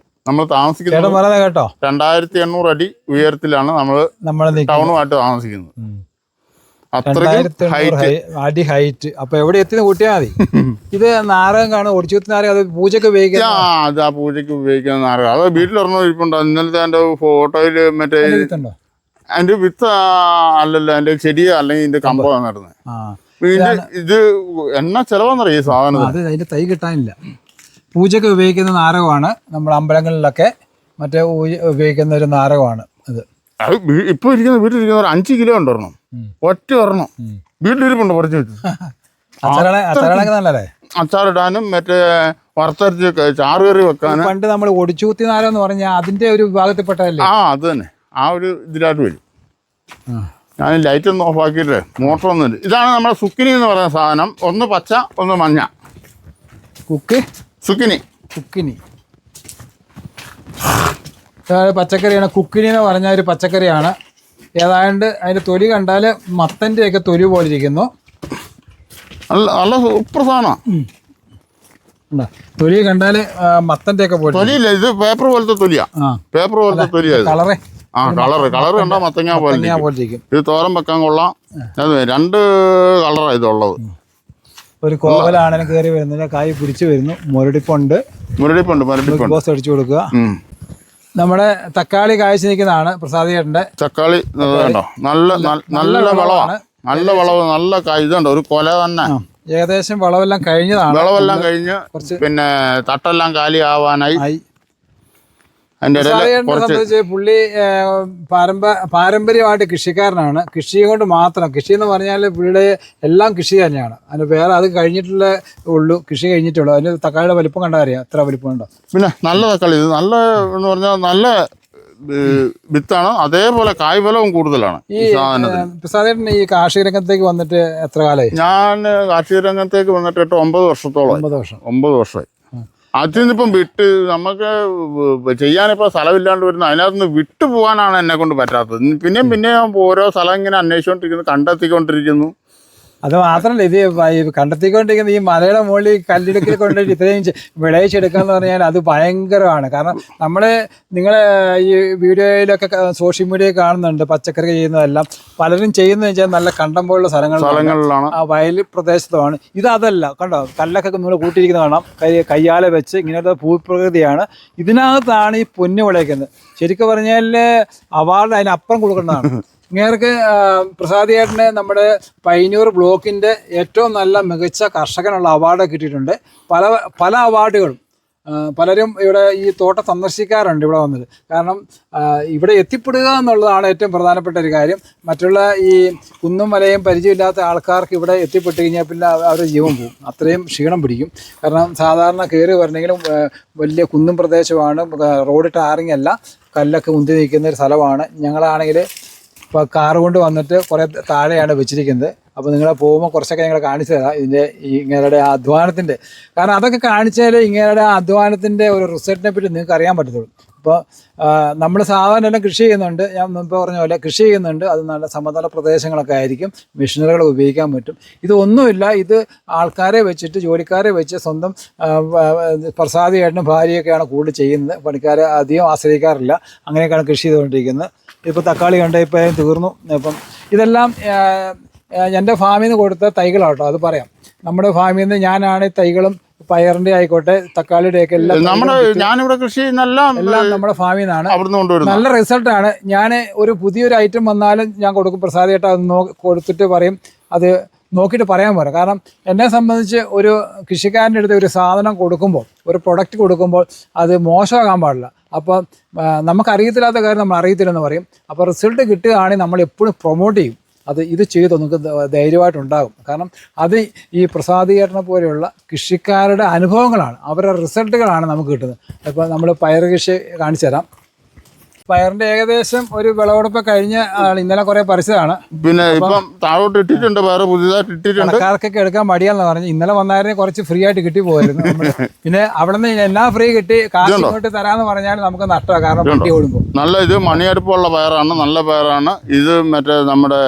Speaker 2: നമ്മൾ താമസിക്കുന്നത്
Speaker 1: കേട്ടോ
Speaker 2: 2800 അടി ഉയരത്തിലാണ് നമ്മൾ ടൗണുമായിട്ട് താമസിക്കുന്നത്.
Speaker 1: അടി ഹൈറ്റ്. അപ്പൊ എവിടെ എത്തിന്ന് കൂട്ടിയാൽ മതി. ഇത് നാരകം കാണും, ഒടിച്ചുത്തി നാരകം. അത് പൂജക്ക് ഉപയോഗിക്കാം.
Speaker 2: അത് ആ പൂജക്ക് ഉപയോഗിക്കുന്ന നാരകം. അത് വീട്ടിലൊരെണ്ണം ഇരിപ്പുണ്ടോ? ഇന്നലത്തെ എന്റെ ഫോട്ടോയില് മറ്റേ അതിന്റെ വിത്ത് അല്ലല്ലോ, അതിന്റെ ചെടിയോ അല്ലെങ്കിൽ ഇതിന്റെ കമ്പോ നടുന്നത്. ഇത് എന്നാ ചെലവാന്നറിയാം ഈ സാധനം.
Speaker 1: അത് അതിന്റെ തൈ കിട്ടാനില്ല. പൂജയ്ക്ക് ഉപയോഗിക്കുന്ന നാരകമാണ്. നമ്മുടെ അമ്പലങ്ങളിലൊക്കെ മറ്റേ ഉപയോഗിക്കുന്ന ഒരു നാരകമാണ് അത്.
Speaker 2: ഇപ്പൊ ഇരിക്കുന്ന വീട്ടിലിരിക്കുന്ന ഒരു 5 കിലോ ഉണ്ടൊരെണ്ണം, ഒറ്റ ഒരെണ്ണം വീട്ടിലിരിപ്പുണ്ട് പറിച്ചു വെച്ചു. അച്ചാറിടാനും മറ്റേ വറുത്തരച്ച് ചാറുകറി വെക്കാനും.
Speaker 1: പണ്ട് നമ്മൾ ഒടിച്ചൂത്തി നാരം എന്ന് പറഞ്ഞാൽ അതിന്റെ ഒരു വിഭാഗത്തിൽപ്പെട്ടതല്ലേ?
Speaker 2: അത് തന്നെ. ആ ഒരു ഇതിലായിട്ട് വരും. ഞാൻ ലൈറ്റ് ഒന്ന് ഓഫ് ആക്കിയിട്ടേ, മോട്ടറൊന്നുമില്ല. ഇതാണ് നമ്മുടെ സുക്കിനി എന്ന് പറയുന്ന സാധനം. ഒന്ന് പച്ച ഒന്ന് മഞ്ഞ. സുക്കിനി
Speaker 1: പച്ചക്കറിയാണ്. കുക്കിനി എന്ന് പറഞ്ഞ ഒരു പച്ചക്കറിയാണ്. ഏതാണ്ട് അതിന്റെ തൊലി കണ്ടാൽ മത്തന്റെ ഒക്കെ തൊലി പോലെ ഇരിക്കുന്നു.
Speaker 2: നല്ല സൂപ്പർ സാധനമാണ്.
Speaker 1: തൊലി കണ്ടാല് മത്തന്റെ ഒക്കെ പോലെ.
Speaker 2: തൊലിയില്ല, ഇത് പേപ്പർ പോലത്തെ തൊലിയാ. പേപ്പർ പോലത്തെ തൊലിയാ.
Speaker 1: കളറ്
Speaker 2: കളറ് കണ്ടാ മത്തങ്ങ പോലെ ഇരിക്കും. ഇത് തോരൻ വെക്കാൻ കൊള്ളാം. 2 കളറാണ് ഇതുള്ളത്.
Speaker 1: ഒരു കോവലാണെങ്കിലും കയറി വരുന്നില്ല, കായ് പിടിച്ചു വരുന്നു. മുരടിപ്പുണ്ട്. ബോസ് അടിച്ചു കൊടുക്കുക. നമ്മുടെ തക്കാളി കായ്ച്ചു നിൽക്കുന്നതാണ് പ്രസാദ് ചേട്ടന്റെ
Speaker 2: തക്കാളി. നല്ല വളവാണ്. നല്ല വളവ്, നല്ല കായ്. ഇതുണ്ട് ഒരു കൊല തന്നെ.
Speaker 1: ഏകദേശം വളവെല്ലാം കഴിഞ്ഞതാണ്.
Speaker 2: വിളവെല്ലാം കഴിഞ്ഞ് പിന്നെ തട്ടെല്ലാം കാലി ആവാനായി. അതിന്റെ
Speaker 1: സംബന്ധിച്ച് പുള്ളി പാരമ്പര്യമായിട്ട് കൃഷിക്കാരനാണ്. കൃഷി കൊണ്ട് മാത്രം, കൃഷി എന്ന് പറഞ്ഞാൽ പുള്ളിയുടെ എല്ലാം കൃഷി തന്നെയാണ്. അതിന് വേറെ അത് കഴിഞ്ഞിട്ടുള്ള ഉള്ളൂ, കൃഷി കഴിഞ്ഞിട്ടുള്ളൂ. അതിന് തക്കാളിയുടെ വലിപ്പം കണ്ടാൽ അറിയാം എത്ര വലിപ്പം ഉണ്ടോ.
Speaker 2: പിന്നെ നല്ല തക്കാളി, ഇത് നല്ല എന്ന് പറഞ്ഞാൽ നല്ല വിത്താണ്. അതേപോലെ കായ്ഫലവും കൂടുതലാണ്
Speaker 1: ഈ സാധാരണ. ഈ കാർഷിക രംഗത്തേക്ക് വന്നിട്ട് എത്ര കാലമായി?
Speaker 2: ഞാൻ കാർഷിക രംഗത്തേക്ക് വന്നിട്ട് 9 വർഷത്തോളം. 9 വർഷമായി. അതിൽ നിന്നിപ്പം വിട്ട് നമുക്ക് ചെയ്യാനിപ്പോൾ സ്ഥലമില്ലാണ്ട് വരുന്നു. അതിനകത്ത് നിന്ന് വിട്ടു പോകാനാണ് എന്നെ കൊണ്ട് പറ്റാത്തത്. പിന്നെയും ഓരോ സ്ഥലം ഇങ്ങനെ അന്വേഷിച്ചുകൊണ്ടിരിക്കുന്നു, കണ്ടെത്തിക്കൊണ്ടിരിക്കുന്നു.
Speaker 1: അത് മാത്രമല്ല, ഇത് കണ്ടെത്തിക്കൊണ്ടിരിക്കുന്ന ഈ മലയുടെ മുകളിൽ കല്ലിടുക്കിൽ കൊണ്ടുപോയി ഇത്രയും വിളയിച്ചെടുക്കുക എന്ന് പറഞ്ഞാൽ അത് ഭയങ്കരമാണ്. കാരണം നിങ്ങളെ ഈ വീഡിയോയിലൊക്കെ സോഷ്യൽ മീഡിയയിൽ കാണുന്നുണ്ട് പച്ചക്കറി ചെയ്യുന്നതെല്ലാം. പലരും ചെയ്യുന്നത് വെച്ചാൽ നല്ല കണ്ടം പോലുള്ള സ്ഥലങ്ങളിലാണ്, ആ വയൽ പ്രദേശത്തുമാണ്. ഇത് അതല്ല, കണ്ടോ കല്ലൊക്കെ നമ്മൾ കൂട്ടിയിരിക്കുന്ന കാണാം. കയ്യാലെ വെച്ച് ഇങ്ങനത്തെ ഭൂപ്രകൃതിയാണ്. ഇതിനകത്താണ് ഈ പൊന്നു വിളയിക്കുന്നത്. ശരിക്കും പറഞ്ഞാൽ അവാർഡ് അതിനപ്പുറം കൊടുക്കേണ്ടതാണ്. ഇങ്ങേർക്ക് പ്രസാദിയേട്ടന് നമ്മുടെ പയ്യന്നൂർ ബ്ലോക്കിൻ്റെ ഏറ്റവും നല്ല മികച്ച കർഷകനുള്ള അവാർഡ് കിട്ടിയിട്ടുണ്ട്. പല അവാർഡുകളും പലരും ഇവിടെ ഈ തോട്ടം സന്ദർശിക്കാറുണ്ട് ഇവിടെ വന്നത്. കാരണം ഇവിടെ എത്തിപ്പെടുക എന്നുള്ളതാണ് ഏറ്റവും പ്രധാനപ്പെട്ട ഒരു കാര്യം. മറ്റുള്ള ഈ കുന്നും മലയും പരിചയമില്ലാത്ത ആൾക്കാർക്ക് ഇവിടെ എത്തിപ്പെട്ട് കഴിഞ്ഞാൽ പിന്നെ അവരുടെ ജീവൻ പോകും, അത്രയും ക്ഷീണം പിടിക്കും. കാരണം സാധാരണ കയറി വരണമെങ്കിലും വലിയ കുന്നും പ്രദേശമാണ്, റോഡ് ടാറിങ് അല്ല, കല്ലൊക്കെ ഉന്തി നിൽക്കുന്ന ഒരു സ്ഥലമാണ്. ഞങ്ങളാണെങ്കിൽ ഇപ്പോൾ കാറ് കൊണ്ട് വന്നിട്ട് കുറേ താഴെയാണ് വെച്ചിരിക്കുന്നത്. അപ്പോൾ നിങ്ങളെ പോകുമ്പോൾ കുറച്ചൊക്കെ ഞങ്ങൾ കാണിച്ചു തരാം ഇങ്ങനെയുടെ അധ്വാനത്തിൻ്റെ. കാരണം അതൊക്കെ കാണിച്ചാൽ ഇങ്ങനെയുടെ അധ്വാനത്തിൻ്റെ ഒരു റിസൾട്ടിനെ പറ്റി നിങ്ങൾക്ക് അറിയാൻ പറ്റത്തുള്ളൂ. അപ്പോൾ നമ്മൾ സാധാരണ എല്ലാം കൃഷി ചെയ്യുന്നുണ്ട്, ഞാൻ മുമ്പ് പറഞ്ഞ പോലെ കൃഷി ചെയ്യുന്നുണ്ട്. അത് നല്ല സമതല പ്രദേശങ്ങളൊക്കെ ആയിരിക്കും, മെഷീനറികൾ ഉപയോഗിക്കാൻ പറ്റും. ഇതൊന്നുമില്ല, ഇത് ആൾക്കാരെ വെച്ചിട്ട്, ജോലിക്കാരെ വെച്ച് സ്വന്തം പ്രസാദിയേട്ടനും ഭാര്യയൊക്കെയാണ് കൂടുതൽ ചെയ്യുന്നത്. പണിക്കാരെ അധികം ആശ്രയിക്കാറില്ല. അങ്ങനെയൊക്കെയാണ് കൃഷി ചെയ്തുകൊണ്ടിരിക്കുന്നത്. ഇപ്പോൾ തക്കാളി കണ്ട് ഇപ്പോൾ തീർന്നു. ഇപ്പം ഇതെല്ലാം എൻ്റെ ഫാമിൽ നിന്ന് കൊടുത്ത തൈകളാട്ടോ, അത് പറയാം. നമ്മുടെ ഫാമിൽ നിന്ന് ഞാനാണ് തൈകളും പയറിൻ്റെ ആയിക്കോട്ടെ തക്കാളിയുടെയൊക്കെ എല്ലാം
Speaker 2: ഞാനിവിടെ കൃഷി എല്ലാം
Speaker 1: നമ്മുടെ ഫാമിൽ നിന്നാണ്. നല്ല റിസൾട്ടാണ്. ഞാൻ ഒരു പുതിയൊരു ഐറ്റം വന്നാലും ഞാൻ കൊടുക്കും. പ്രസാദിയേട്ട അത് കൊടുത്തിട്ട് പറയും, അത് നോക്കിയിട്ട് പറയാൻ പോരാ. കാരണം എന്നെ സംബന്ധിച്ച് ഒരു കൃഷിക്കാരൻ്റെ അടുത്ത് ഒരു സാധനം കൊടുക്കുമ്പോൾ, ഒരു പ്രൊഡക്റ്റ് കൊടുക്കുമ്പോൾ അത് മോശമാകാൻ പാടില്ല. അപ്പോൾ നമുക്കറിയത്തില്ലാത്ത കാര്യം നമ്മൾ അറിയത്തില്ലെന്ന് പറയും. അപ്പോൾ റിസൾട്ട് കിട്ടുകയാണെങ്കിൽ നമ്മൾ എപ്പോഴും പ്രൊമോട്ട് ചെയ്യും. ഇത് ചെയ്ത് നമുക്ക് ധൈര്യമായിട്ടുണ്ടാകും. കാരണം അത് ഈ പ്രസാദിയേട്ടനെ പോലെയുള്ള കൃഷിക്കാരുടെ അനുഭവങ്ങളാണ്, അവരുടെ റിസൾട്ടുകളാണ് നമുക്ക് കിട്ടുന്നത്. ഇപ്പോൾ നമ്മൾ പയർ കൃഷി കാണിച്ചു തരാം. പയറിന്റെ ഏകദേശം ഒരു വിളവെടുപ്പ് കഴിഞ്ഞ ഇന്നലെ കുറെ പറിച്ചതാണ്.
Speaker 2: പിന്നെ ഇപ്പം താഴോട്ട് ഇട്ടിട്ടുണ്ട്, വേറെ പുതിയതായിട്ട് ഇട്ടിട്ടുണ്ട്.
Speaker 1: കടക്കാർക്കൊക്കെ എടുക്കാൻ മടിയാന്ന് പറഞ്ഞു. ഇന്നലെ വന്നായിരുന്നു കുറച്ച് ഫ്രീ ആയിട്ട് കിട്ടി പോയിരുന്നു. പിന്നെ അവിടെ നിന്ന് എല്ലാം ഫ്രീ കിട്ടി, കാശ് ഇങ്ങോട്ട് തരാന്ന് പറഞ്ഞാൽ നമുക്ക് നഷ്ടമാണ്. കാരണം വണ്ടി ഓടുമ്പോൾ നല്ല
Speaker 2: ഇത് മണിയടുപ്പുള്ള പയറാണ്, നല്ല പയറാണ്. ഇത് മറ്റേ നമ്മുടെ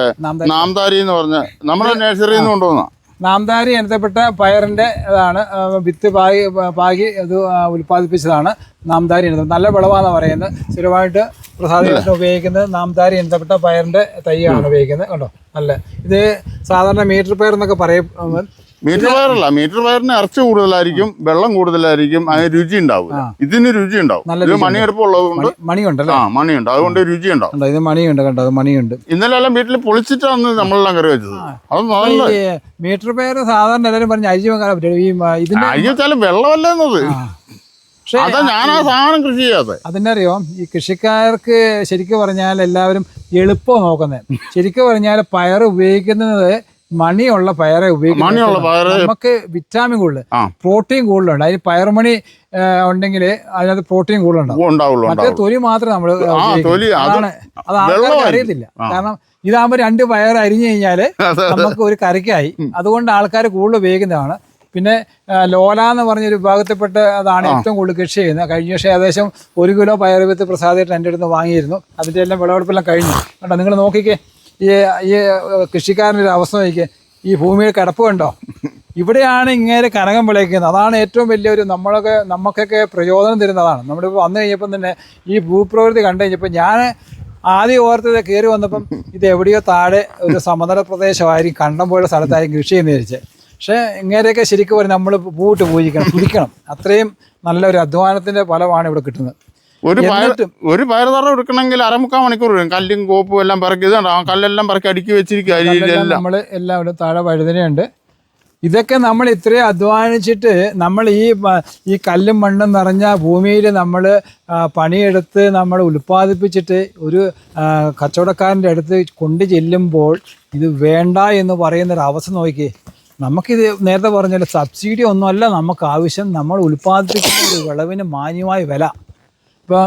Speaker 2: നാംദാരി എന്ന് പറഞ്ഞ നമ്മുടെ നഴ്സറിയിൽ നിന്ന് കൊണ്ടുവന്ന
Speaker 1: നാംദാരി ഇനത്തിൽപ്പെട്ട പയറിന്റെ ഇതാണ്. വിത്ത് പാകി ഇത് ഉൽപ്പാദിപ്പിച്ചതാണ് നാംദാരി ഇനത്തിൽ. നല്ല വിളവാന്ന് പറയുന്നത്. സ്ഥിരമായിട്ട് പ്രസാദിയേട്ടൻ ഉപയോഗിക്കുന്നത് നാംദാരി ഇനത്തിൽപ്പെട്ട പയറിന്റെ തൈയാണ് ഉപയോഗിക്കുന്നത്. കണ്ടോ, നല്ല ഇത് സാധാരണ മീറ്റർ പയർ എന്നൊക്കെ പറയും.
Speaker 2: മീറ്റർ പയറല്ല, മീറ്റർ പയറിന് ഇറച്ചി കൂടുതലായിരിക്കും, വെള്ളം കൂടുതലായിരിക്കും, അതിന് രുചി ഉണ്ടാവും. ഇതിന് രുചി ഉണ്ടാവും. ഇത് മണിയെടുപ്പുള്ളത് കൊണ്ട്
Speaker 1: മണിയുണ്ടല്ലോ,
Speaker 2: മണിയുണ്ട്, അതുകൊണ്ട് രുചി ഉണ്ടാവും.
Speaker 1: ഇത് മണിയുണ്ട്, കണ്ടോ, അത് മണിയുണ്ട്.
Speaker 2: ഇന്നലെ എല്ലാം വീട്ടിൽ പൊളിച്ചിട്ടാണ് നമ്മളെല്ലാം കറി വെച്ചത്. അത് നല്ല
Speaker 1: മീറ്റർ പയർ സാധാരണ എല്ലാവരും പറഞ്ഞ് അരിഞ്ഞു വെക്കാൻ പറ്റും.
Speaker 2: അരിഞ്ഞു വെച്ചാലും വെള്ളമല്ല എന്നത്. പക്ഷേ ഞാൻ ആ സാധനം കൃഷി ചെയ്യാതെ
Speaker 1: അതിനറിയോ, ഈ കൃഷിക്കാർക്ക് ശരിക്കും പറഞ്ഞാൽ എല്ലാവരും എളുപ്പം നോക്കുന്നത്. ശരിക്കും പറഞ്ഞാൽ പയർ ഉപയോഗിക്കുന്നത് മണിയുള്ള പയറെ ഉപയോഗിക്കുന്നത്. നമുക്ക് വിറ്റാമിൻ കൂടുതൽ, പ്രോട്ടീൻ കൂടുതലുണ്ട്. അതിന് പയർമണി ഉണ്ടെങ്കിൽ അതിനകത്ത് പ്രോട്ടീൻ കൂടുതലുണ്ടാവും. മറ്റേ തൊലി മാത്രമേ നമ്മൾ അത് ആൾക്കാർക്ക് അറിയത്തില്ല. കാരണം ഇതാകുമ്പോൾ 2 പയർ അരിഞ്ഞു കഴിഞ്ഞാൽ നമുക്ക് ഒരു കറിക്കായി. അതുകൊണ്ട് ആൾക്കാർ കൂടുതൽ ഉപയോഗിക്കുന്നതാണ്. പിന്നെ ലോല എന്ന് പറഞ്ഞൊരു വിഭാഗത്തിൽപ്പെട്ട അതാണ് ഏറ്റവും കൂടുതൽ കൃഷി ചെയ്യുന്നത്. കഴിഞ്ഞ വർഷം ഏകദേശം 1 കിലോ പയർ വിത്ത് പ്രസാദിയേട്ടൻ എൻ്റെ അടുത്ത് വാങ്ങിയിരുന്നു. അതിൻ്റെ എല്ലാം വിളവെടുപ്പെല്ലാം കഴിഞ്ഞു. കേട്ടോ, നിങ്ങൾ നോക്കിക്കേ, ഈ കൃഷിക്കാരൻ്റെ ഒരു അവസ്ഥ നോക്കിക്കേ. ഈ ഭൂമിയിൽ കിടപ്പ് കണ്ടോ, ഇവിടെയാണ് ഇങ്ങനെ കനകം വിളയിക്കുന്നത്. അതാണ് ഏറ്റവും വലിയൊരു നമുക്കൊക്കെ പ്രചോദനം തരുന്നതാണ്. നമ്മളിപ്പോൾ വന്നു കഴിഞ്ഞപ്പം തന്നെ ഈ ഭൂപ്രകൃതി കണ്ടു കഴിഞ്ഞപ്പോൾ ഞാൻ ആദ്യം ഓർത്തത് കയറി വന്നപ്പം ഇത് എവിടെയോ താഴെ ഒരു സമതല പ്രദേശമായിരിക്കും, കണ്ടം പോലുള്ള സ്ഥലത്തായിരിക്കും കൃഷി ചെയ്യുന്ന വിചാരിച്ചത്. പക്ഷേ ഇങ്ങനെയൊക്കെ ശരിക്കും പറഞ്ഞാൽ നമ്മൾ പൂവിട്ട് പൂജിക്കണം, തുടിക്കണം. അത്രയും നല്ലൊരു അധ്വാനത്തിൻ്റെ ഫലമാണ് ഇവിടെ കിട്ടുന്നത്.
Speaker 2: ഒരു പയർ തറ എടുക്കണമെങ്കിൽ 1/4 മണിക്കൂർ വരും. കല്ലും കോപ്പും എല്ലാം പറക്കി, കല്ലെല്ലാം പറക്കി അടുക്കി വെച്ചിരിക്കുക.
Speaker 1: നമ്മൾ എല്ലാം ഇവിടെ താഴെ വഴുതനയുണ്ട്, ഇതൊക്കെ നമ്മൾ ഇത്രയും അധ്വാനിച്ചിട്ട് നമ്മൾ ഈ കല്ലും മണ്ണും നിറഞ്ഞ ഭൂമിയിൽ നമ്മൾ പണിയെടുത്ത് നമ്മൾ ഉൽപ്പാദിപ്പിച്ചിട്ട് ഒരു കച്ചവടക്കാരൻ്റെ അടുത്ത് കൊണ്ട് ചെല്ലുമ്പോൾ ഇത് വേണ്ട എന്ന് പറയുന്നൊരവസ്ഥ നോക്കി. നമുക്കിത് നേരത്തെ പറഞ്ഞാൽ സബ്സിഡി ഒന്നുമല്ല നമുക്ക് ആവശ്യം, നമ്മൾ ഉൽപ്പാദിപ്പിക്കുന്ന ഒരു വിളവിന് മാന്യമായ വില. ഇപ്പോൾ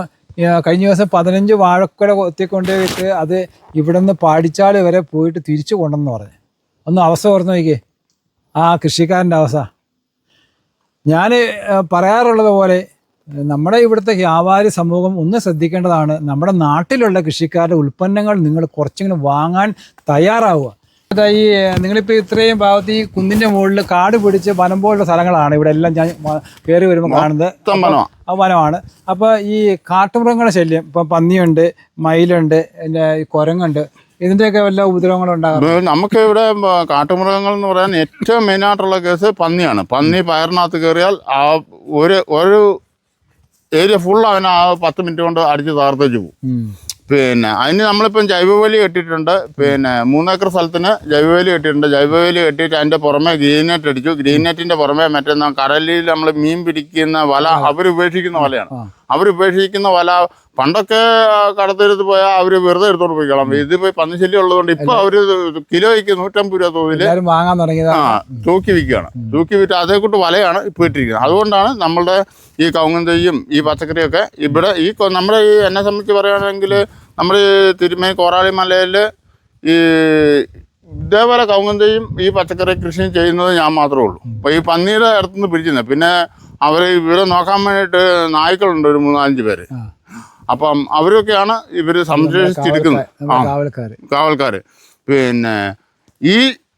Speaker 1: കഴിഞ്ഞ ദിവസം 15 വാഴക്കുല കൊത്തിക്കൊണ്ടുപോയിട്ട് അത് ഇവിടെ നിന്ന് പാടിച്ചാൽ വരെ പോയിട്ട് തിരിച്ചു കൊണ്ടെന്ന് പറഞ്ഞു. ഒന്ന് അവസ്ഥ ഓർത്ത് നോക്കിയേ ആ കൃഷിക്കാരൻ്റെ അവസ്ഥ. ഞാൻ പറയാറുള്ളത് പോലെ നമ്മുടെ ഇവിടുത്തെ വ്യാപാരി സമൂഹം ഒന്ന് ശ്രദ്ധിക്കേണ്ടതാണ്. നമ്മുടെ നാട്ടിലുള്ള കൃഷിക്കാരുടെ ഉൽപ്പന്നങ്ങൾ നിങ്ങൾ കുറച്ചെങ്കിലും വാങ്ങാൻ തയ്യാറാവുക. ഈ നിങ്ങളിപ്പോൾ ഇത്രയും ഭാഗത്ത് ഈ കുന്നിൻ്റെ മുകളിൽ കാട് പിടിച്ച് വനം പോലുള്ള സ്ഥലങ്ങളാണ് ഇവിടെ എല്ലാം ഞാൻ കയറി വരുമ്പോൾ കാണുന്നത്. ആ വനമാണ്. അപ്പോൾ ഈ കാട്ടുമൃഗങ്ങളുടെ ശല്യം, ഇപ്പം പന്നിയുണ്ട്, മയിലുണ്ട്, പിന്നെ കുരങ്ങുണ്ട്, ഇതിൻ്റെയൊക്കെ വല്ല ഉപദ്രവങ്ങളും ഉണ്ടാകും?
Speaker 2: നമുക്ക് ഇവിടെ കാട്ടുമൃഗങ്ങൾ എന്ന് പറയാൻ ഏറ്റവും മെയിനായിട്ടുള്ള കേസ് പന്നിയാണ്. പന്നി പയറിനകത്ത് കയറിയാൽ ആ ഒരു ഏരിയ ഫുൾ അവന് ആ 10 മിനിറ്റ് കൊണ്ട് അടിച്ച് തകർത്തേച്ച് പോകും. പിന്നെ അതിന് നമ്മളിപ്പം ജൈവവേലി കെട്ടിയിട്ടുണ്ട്. പിന്നെ 3 ഏക്കർ സ്ഥലത്തിന് ജൈവവേലി കെട്ടിയിട്ടുണ്ട്. ജൈവവേലി കെട്ടിയിട്ട് അതിൻ്റെ പുറമെ ഗ്രീൻ നെറ്റ് അടിച്ചു. ഗ്രീൻ നെറ്റിൻ്റെ പുറമെ മറ്റേ കടലിൽ നമ്മൾ മീൻ പിടിക്കുന്ന വല അവരുപേക്ഷിക്കുന്ന വലയാണ്. അവരുപേക്ഷിക്കുന്ന വല പണ്ടൊക്കെ കടത്തെടുത്ത് പോയാൽ അവർ വെറുതെ എടുത്തോണ്ട് പോയിക്കോളാം. ഇത് പോയി പന്നിശല്യം ഉള്ളതുകൊണ്ട് ഇപ്പൊ അവര് കിലോയ്ക്ക് 150 രൂപ തോതില്
Speaker 1: വാങ്ങാൻ തുടങ്ങിയത്
Speaker 2: തൂക്കി വിൽക്കുകയാണ്. തൂക്കി വിറ്റ് അതേക്കൂട്ട് വലയാണ് ഇപ്പൊ ഇട്ടിരിക്കുന്നത്. അതുകൊണ്ടാണ് നമ്മളുടെ ഈ കവുങ്ങും തെയ്യും ഈ പച്ചക്കറിയൊക്കെ ഇവിടെ ഈ നമ്മുടെ ഈ എന്നെ സംബന്ധിച്ച് പറയുകയാണെങ്കിൽ നമ്മുടെ ഈ തിരുമേനി കോറാളി മലയിൽ ഈ ഇതേപോലെ കവുങ്ങും തെയ്യും ഈ പച്ചക്കറി കൃഷിയും ചെയ്യുന്നത് ഞാൻ മാത്രമേ ഉള്ളൂ. അപ്പോൾ ഈ പന്നിയുടെ അടുത്തുനിന്ന് പിടിച്ചിരുന്നത്. പിന്നെ അവർ ഇവിടെ നോക്കാൻ വേണ്ടിയിട്ട് നായ്ക്കളുണ്ട് ഒരു 3-5 പേര്. അപ്പം അവരൊക്കെയാണ് ഇവര് സംരക്ഷിച്ചെടുക്കുന്നത്, കാവൽക്കാര്. പിന്നെ ഈ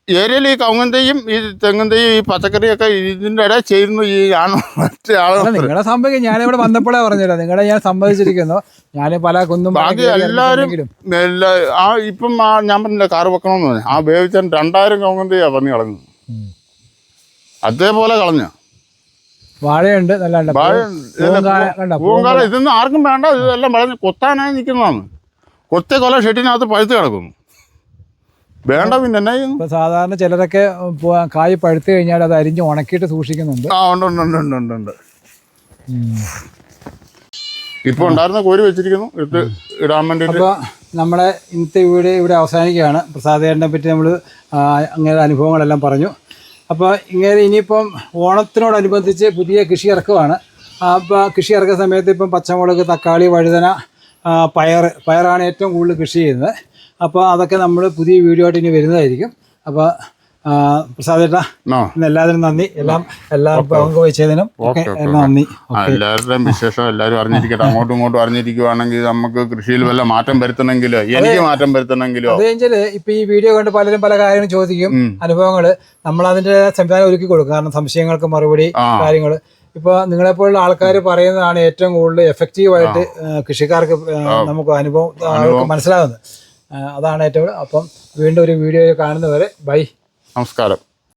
Speaker 2: ഏരിയയിൽ ഈ കവുങ്ങന്തയും ഈ തെങ്ങന്തയും ഈ പച്ചക്കറിയൊക്കെ ഇതിന്റെ ഇടയിൽ ചേരുന്നു ഈ മറ്റേ ആളുകൾ.
Speaker 1: നിങ്ങളെ സംഭവിക്കും ഞാനിവിടെ വന്നപ്പോഴേ പറഞ്ഞല്ലോ, നിങ്ങളെ ഞാൻ സമ്മതിച്ചിരിക്കുന്നു. ഞാൻ പല കുന്നും
Speaker 2: ബാക്കി എല്ലാവരും ഇപ്പം ഞാൻ പറഞ്ഞില്ല കാറ് വെക്കണമെന്ന് പറഞ്ഞു. ആ വേവിച്ചാൽ 2000 കവുങ്ങന്തയാ പന്നി കളഞ്ഞു. അതേപോലെ കളഞ്ഞ
Speaker 1: വാഴയുണ്ട്, നല്ല
Speaker 2: പൂങ്കാലം ഇതൊന്നും ആർക്കും വേണ്ട. ഇതെല്ലാം വളഞ്ഞ് കൊത്താനായി നിൽക്കുന്നതാണ്. കൊത്ത കൊല ഷെഡിനകത്ത് പഴുത്ത് കിടക്കുന്നു. വേണ്ട പിന്നെ എന്നാ ചെയ്യുന്നു?
Speaker 1: സാധാരണ ചിലരൊക്കെ കായ് പഴുത്ത് കഴിഞ്ഞാൽ അത് അരിഞ്ഞ് ഉണക്കിയിട്ട് സൂക്ഷിക്കുന്നുണ്ട്.
Speaker 2: ആ ഉണ്ട്. ഇപ്പൊ ഉണ്ടായിരുന്ന കോരി വെച്ചിരിക്കുന്നു എടുത്ത് ഇടാൻ വേണ്ടിയിട്ട്.
Speaker 1: അപ്പോൾ നമ്മളെ ഇന്നത്തെ വീഡിയോ ഇവിടെ അവസാനിക്കുകയാണ്. പ്രസാദേട്ടനെ പറ്റി നമ്മൾ അങ്ങനെ അനുഭവങ്ങളെല്ലാം പറഞ്ഞു. അപ്പോൾ ഇങ്ങനെ ഇനിയിപ്പം ഓണത്തിനോടനുബന്ധിച്ച് പുതിയ കൃഷി ഇറക്കുവാണ്. അപ്പോൾ കൃഷി ഇറക്കുന്ന സമയത്ത് ഇപ്പം പച്ചമുളക്, തക്കാളി, വഴുതന, പയറാണ് ഏറ്റവും കൂടുതൽ കൃഷി ചെയ്യുന്നത്. അപ്പോൾ അതൊക്കെ നമ്മൾ പുതിയ വീഡിയോ ആയിട്ട് ഇനി വരുന്നതായിരിക്കും. അപ്പോൾ പ്രസാദേട്ടാ ഇന്ന് എല്ലാത്തിനും നന്ദി. എല്ലാം പങ്കുവച്ചതിനും ഒക്കെ നന്ദി.
Speaker 2: എല്ലാവരുടെയും വിശേഷം എല്ലാവരും അറിഞ്ഞിരിക്കട്ടെ. അങ്ങോട്ടും ഇങ്ങോട്ടും അറിഞ്ഞിരിക്കുവാണെങ്കിൽ നമുക്ക് കൃഷിയിൽ വല്ല മാറ്റം വരുത്തണമെങ്കിലോ എനിക്ക് മാറ്റം വരുത്തണമെങ്കിലോ
Speaker 1: അതെങ്കിൽ ഇപ്പൊ ഈ വീഡിയോ കണ്ട് പലരും പല കാര്യങ്ങളും ചോദിക്കും, അനുഭവങ്ങള് നമ്മൾ അതിന്റെ സംവിധാനം ഒരുക്കി കൊടുക്കും. കാരണം സംശയങ്ങൾക്ക് മറുപടി കാര്യങ്ങൾ ഇപ്പൊ നിങ്ങളെപ്പോലുള്ള ആൾക്കാർ പറയുന്നതാണ് ഏറ്റവും കൂടുതൽ എഫക്റ്റീവായിട്ട് കൃഷിക്കാർക്ക് നമുക്ക് അനുഭവം മനസ്സിലാകുന്നത്. അതാണ് ഏറ്റവും. അപ്പം വീണ്ടും ഒരു വീഡിയോ കാണുന്നവരെ ബൈ,
Speaker 2: നമസ്കാരം.